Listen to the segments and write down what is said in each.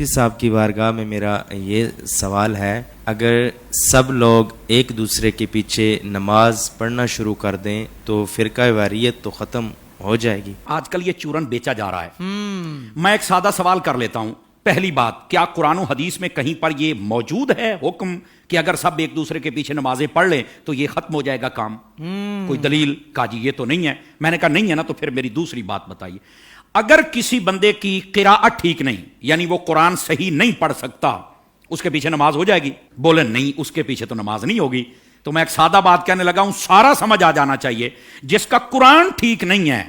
مفتی صاحب کی بارگاہ میں میرا یہ سوال ہے، اگر سب لوگ ایک دوسرے کے پیچھے نماز پڑھنا شروع کر دیں تو فرقہ واریت تو ختم ہو جائے گی؟ آج کل یہ چورن بیچا جا رہا ہے۔ میں ایک سادہ سوال کر لیتا ہوں۔ پہلی بات، کیا قرآن و حدیث میں کہیں پر یہ موجود ہے حکم کہ اگر سب ایک دوسرے کے پیچھے نمازیں پڑھ لیں تو یہ ختم ہو جائے گا کام؟ کوئی دلیل؟ کہا جی یہ تو نہیں ہے۔ میں نے کہا نہیں ہے نا، تو پھر میری دوسری بات بتائیے۔ اگر کسی بندے کی قراءت ٹھیک نہیں، یعنی وہ قرآن صحیح نہیں پڑھ سکتا، اس کے پیچھے نماز ہو جائے گی؟ بولے نہیں، اس کے پیچھے تو نماز نہیں ہوگی۔ تو میں ایک سادہ بات کہنے لگا ہوں، سارا سمجھ آ جانا چاہیے۔ جس کا قرآن ٹھیک نہیں ہے،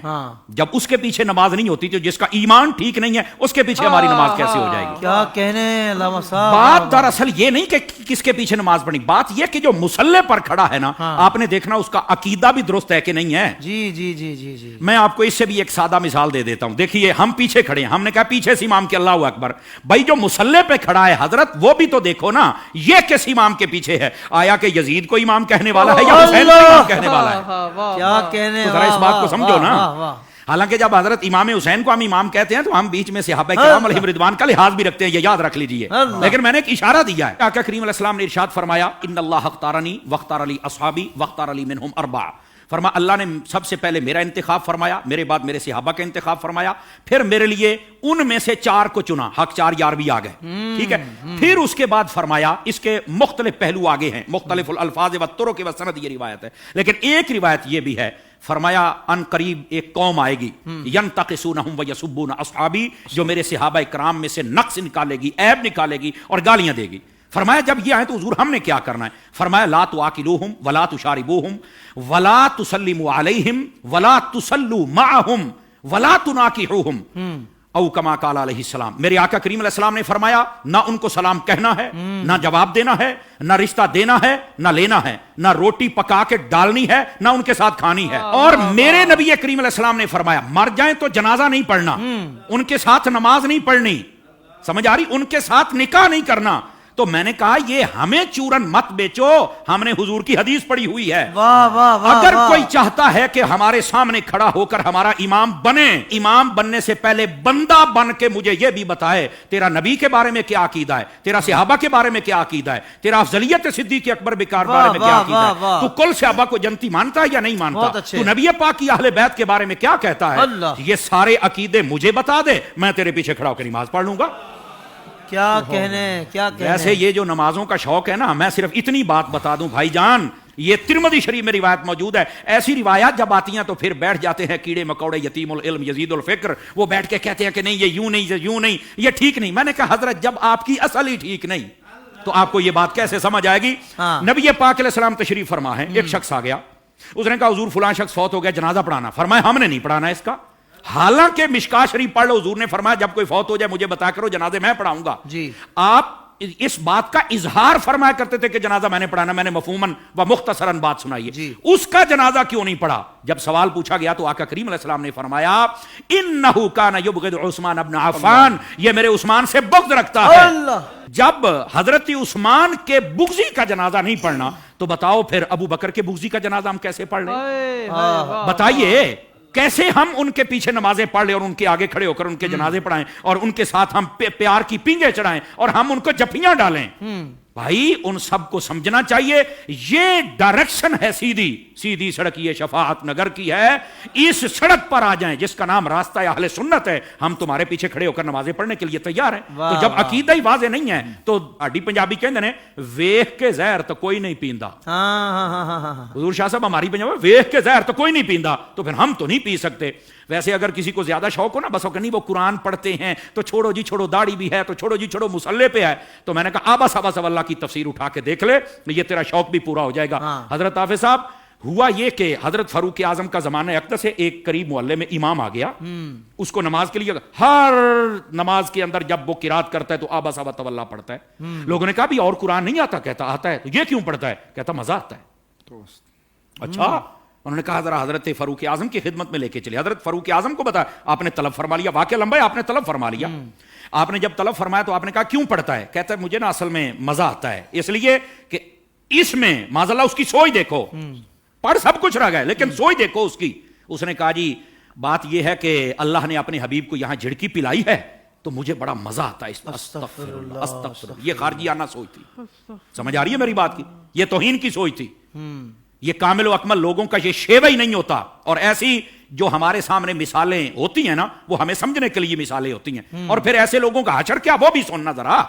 جب اس کے پیچھے نماز نہیں ہوتی، تو جس کا ایمان ٹھیک نہیں ہے اس کے پیچھے ہماری نماز کیسے ہو جائے گی؟ کیا کہنے علامہ صاحب۔ بات دراصل یہ نہیں کہ کس کے پیچھے نماز پڑھنی، بات یہ کہ جو مصلی پر کھڑا ہے نا، آپ نے دیکھنا اس کا عقیدہ بھی درست ہے کہ نہیں ہے۔ جی جی جی جی جی میں آپ کو اس سے بھی ایک سادہ مثال دے دیتا ہوں۔ دیکھیے، ہم پیچھے کھڑے ہیں، ہم نے کہا پیچھے سے امام کے اللہ اکبر، بھائی جو مصلی پہ کھڑا ہے حضرت، وہ بھی تو دیکھو نا یہ کس امام کے پیچھے ہے؟ آیا کہ یزید کو امام کہنے والا ہے یا حسین کو امام کہنے والا ہے؟ کیا کہنے، تو ذرا اس بات کو سمجھو نا۔ حالانکہ جب حضرت امام حسین کو ہم امام کہتے ہیں تو ہم بیچ میں صحابہ کرام علیہم رضوان کا لحاظ بھی رکھتے ہیں، یہ یاد رکھ لیجئے۔ لیکن میں نے ایک اشارہ دیا ہے۔ آقا کریم علیہ السلام نے ارشاد فرمایا، ان اللہ اختارنی واختار لی اصحابی واختار لی منہم اربع۔ فرمایا اللہ نے سب سے پہلے میرا انتخاب فرمایا، میرے بعد میرے صحابہ کا انتخاب فرمایا، پھر میرے لیے ان میں سے 4 کو چنا، حق 4 یار بھی آ گئے، ٹھیک ہے۔ پھر اس کے بعد فرمایا، اس کے مختلف پہلو آگے ہیں، مختلف الفاظ و طرق و سند، یہ روایت ہے، لیکن ایک روایت یہ بھی ہے، فرمایا ان قریب ایک قوم آئے گی، ینتقصونہم ویسبون اصحابی، جو میرے صحابہ کرام میں سے نقص نکالے گی، عیب نکالے گی اور گالیاں دے گی۔ فرمایا جب یہ آئے تو حضور ہم نے کیا کرنا ہے؟ فرمایا لا تواکلوہم ولا تشاربوہم ولا تسلموا علیہم ولا تصلوا معہم ولا تناکحوہم، او کما قال علیہ السلام۔ میرے آقا کریم علیہ السلام نے فرمایا نہ ان کو سلام کہنا ہے، نہ جواب دینا ہے، نہ رشتہ دینا ہے، نہ لینا ہے، نہ روٹی پکا کے ڈالنی ہے، نہ ان کے ساتھ کھانی ہے۔ اور میرے نبی کریم علیہ السلام نے فرمایا مر جائیں تو جنازہ نہیں پڑھنا، ان کے ساتھ نماز نہیں پڑھنی، سمجھ آ رہی؟ ان کے ساتھ نکاح نہیں کرنا۔ تو میں نے کہا یہ ہمیں چورن مت بیچو، ہم نے حضور کی حدیث پڑھی ہوئی ہے۔ اگر کوئی چاہتا ہے کہ ہمارے سامنے کھڑا ہو کر ہمارا امام بنے، امام بننے سے پہلے بندہ بن کے مجھے یہ بھی بتائے تیرا نبی کے بارے میں کیا عقیدہ ہے، تیرا صحابہ کے بارے میں کیا عقیدہ ہے، تیرا افضلیت صدیق اکبر بکار بارے میں کیا عقیدہ ہے، تو کل صحابہ کو جنتی مانتا ہے یا نہیں مانتا، تو نبی پاک کی اہل بیت کے بارے میں کیا کہتا ہے، یہ سارے عقیدے مجھے بتا دے، میں تیرے پیچھے کھڑا ہو کے نماز پڑھ لوں گا۔ کیا کہنے، کیا کہنے۔ ویسے یہ جو نمازوں کا شوق ہے نا، میں صرف اتنی بات بتا دوں بھائی جان، یہ ترمذی شریف میں روایت موجود ہے۔ ایسی روایات جب آتی ہیں تو پھر بیٹھ جاتے ہیں کیڑے مکوڑے، یتیم العلم یزید الفکر، وہ بیٹھ کے کہتے ہیں کہ نہیں یہ یوں نہیں، یہ یوں نہیں، یہ ٹھیک نہیں۔ میں نے کہا حضرت جب آپ کی اصل ہی ٹھیک نہیں تو آپ کو یہ بات کیسے سمجھ آئے گی؟ نبی پاک علیہ السلام تشریف فرما ہے، ایک شخص آ گیا، اس نے کہا حضور فلاں شخص فوت ہو گیا، جنازہ پڑھانا۔ فرمایا ہم نے نہیں پڑھانا اس کا، حالانکہ مشکاہ شریف پڑھ لو، حضور نے فرمایا جب کوئی فوت ہو جائے مجھے بتا کرو، جنازے میں پڑھاؤں گا۔ جی آپ اس بات کا اظہار فرمایا کرتے تھے کہ جنازہ میں نے پڑھانا، میں نے مفہوماً و مختصراً بات سنائی، اس کا جنازہ کیوں نہیں پڑھا؟ جب سوال پوچھا گیا تو آقا کریم علیہ السلام نے فرمایا انہ کان یبغض عثمان ابن عفان، یہ میرے عثمان سے بغض رکھتا ہے۔ جب حضرت عثمان کے بغضی کا جنازہ نہیں پڑھنا تو بتاؤ پھر ابو بکر کے بغضی کا جنازہ ہم کیسے پڑھ لیں؟ بتائیے کیسے ہم ان کے پیچھے نمازیں پڑھ لیں اور ان کے آگے کھڑے ہو کر ان کے جنازے پڑھائیں اور ان کے ساتھ ہم پیار کی پینگیں چڑھائیں اور ہم ان کو جفیاں ڈالیں؟ بھائی ان سب کو سمجھنا چاہیے یہ ڈائریکشن ہے، سیدھی سڑک یہ شفاعت نگر کی ہے، اس سڑک پر آ جائیں جس کا نام راستہ اہل سنت ہے، ہم تمہارے پیچھے کھڑے ہو کر نمازیں پڑھنے کے لیے تیار ہیں۔ تو جب عقیدہ ہی واضح نہیں ہے تو آڈی پنجابی کہندے نے ویکھ کے زہر تو کوئی نہیں پیندا۔ حضور شاہ صاحب ہماری پنجابی ویکھ کے زہر تو کوئی نہیں پیندا، تو پھر ہم تو نہیں پی سکتے۔ ویسے اگر کسی کو زیادہ شوق ہو نا، بس نہیں وہ قرآن پڑھتے ہیں تو چھوڑو جی چھوڑو، داڑھی بھی ہے تو چھوڑو جی چھوڑو، مصلی پہ ہے، تو میں نے کہا آبا صاحب اللہ کی تفسیر اٹھا کے دیکھ لے، یہ تیرا شوق بھی پورا ہو جائے گا۔ حضرت حافظ صاحب ہوا یہ کہ حضرت فاروق اعظم کا زمانہ اقدس ہے، ایک قریب محلے میں امام آ گیا، اس کو نماز کے لیے ہر نماز کے اندر جب وہ قرات کرتا ہے تو آبا صاحب تولا پڑھتا ہے۔ لوگوں نے کہا بھی اور قرآن نہیں آتا؟ کہتا آتا ہے۔ تو یہ کیوں پڑھتا ہے؟ کہتا مزہ آتا ہے۔ اچھا، انہوں نے کہا ذرا حضرت فاروق اعظم کی خدمت میں لے کے چلے۔ حضرت فاروق اعظم کو بتایا، آپ نے طلب فرما لیا، واقعہ لمبا ہے، آپ نے طلب فرما لیا۔ آپ نے جب طلب فرمایا تو آپ نے کہا کیوں پڑھتا ہے؟ کہتا ہے مجھے نا اصل میں مزہ آتا ہے، اس لیے کہ اس میں معاذ اللہ اس کی سوچ دیکھو، پڑھ سب کچھ رہ گئے لیکن سوچ دیکھو اس کی۔ اس نے کہا جی بات یہ ہے کہ اللہ نے اپنے حبیب کو یہاں جھڑکی پلائی ہے تو مجھے بڑا مزہ آتا ہے اس پر استغفر اللہ استغفر اللہ. یہ خارجیانہ سوچ تھی. سمجھ آ رہی ہے میری بات کی؟ یہ توہین کی سوچ تھی. یہ کامل و اکمل لوگوں کا یہ شیوہ ہی نہیں ہوتا. اور ایسی جو ہمارے سامنے مثالیں ہوتی ہیں نا وہ ہمیں سمجھنے کے لیے مثالیں ہوتی ہیں. اور پھر ایسے لوگوں کا حشر کیا وہ بھی سننا ذرا.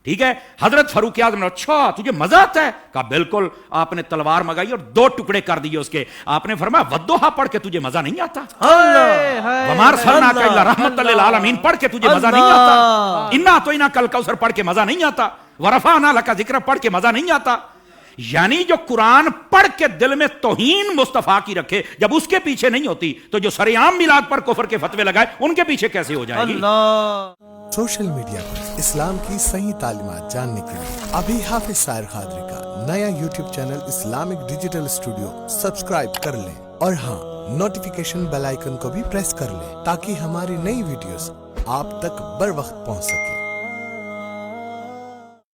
ٹھیک ہے. حضرت فاروق اعظم نے اچھا تجھے مزہ آتا ہے؟ کہا بالکل. آپ نے تلوار منگائی اور 2 ٹکڑے کر دیے اس کے. آپ نے فرمایا والضحیٰ پڑھ کے تجھے مزہ نہیں آتا؟ وما ارسلناک الا رحمۃ للعالمین پڑھ کے تجھے مزہ نہیں آتا؟ انا اعطیناک الکوثر پڑھ کے مزہ نہیں آتا؟ ورفعنا لک ذکرک پڑھ کے مزہ نہیں آتا؟ یعنی جو قرآن پڑھ کے دل میں توہین مصطفیٰ کی رکھے جب اس کے پیچھے نہیں ہوتی تو جو سر عام میلاد پر کفر کے فتوے لگائے ان کے پیچھے کیسے ہو جائے گی؟ سوشل میڈیا پر اسلام کی صحیح تعلیمات جاننے کے لیے ابھی حافظ سائر قادری کا نیا YouTube channel Islamic digital studio subscribe کر لیں اور ہاں نوٹیفیکیشن بیل آئیکن کو بھی پریس کر لیں تاکہ ہماری نئی ویڈیوز آپ تک بر وقت پہنچ سکیں.